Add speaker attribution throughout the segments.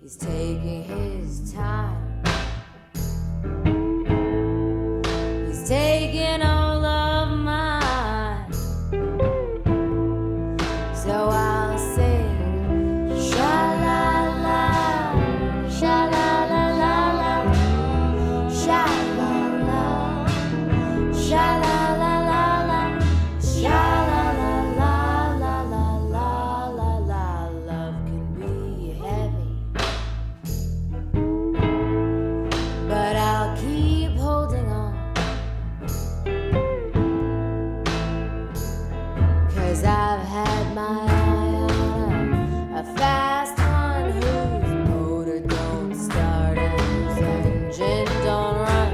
Speaker 1: He's taking his time. He's taking all of mine. So I'll sing sha-la-la, sha-la-la-la-la, sha-la-la, sha-la-la-la-la, sha-la-la-la-la-la-la-la. Love can be heavy, but I'll keep holding on, 'cause I've had my eye on a fast one whose motor don't start and his engine don't run.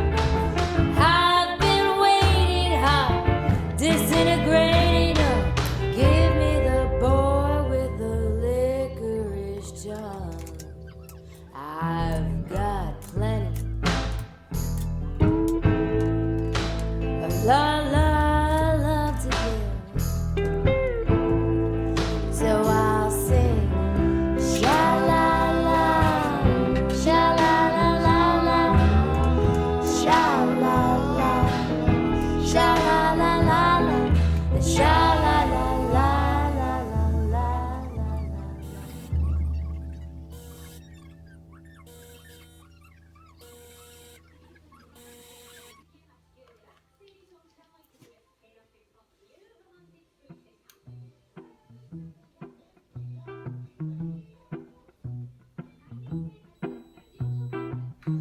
Speaker 1: I've been waiting hot, disintegrating up. Give me the boy with the licorice tongue. I've got plenty of love to give. So I'll sing sha-la-la, sha-la-la-la-la, sha-la-la, sha-la-la-la-la, sha-la-la-la-la-la-la.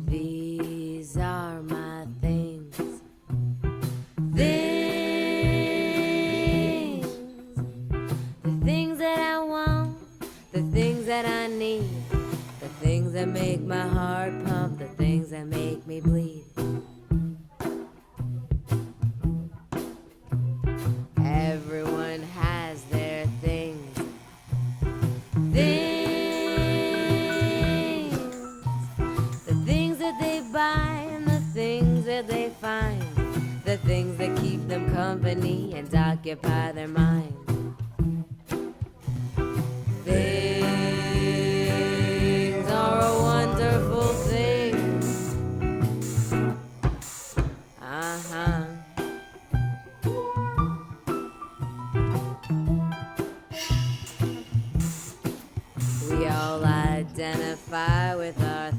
Speaker 1: These are my things, things, the things that I want, the things that I need, the things that make my heart pump, the things that make me bleed. Everyone has their things, things, the things that they buy and the things that they find, the things that keep them company and occupy their mind. Things are a wonderful thing. Uh-huh. We all identify with our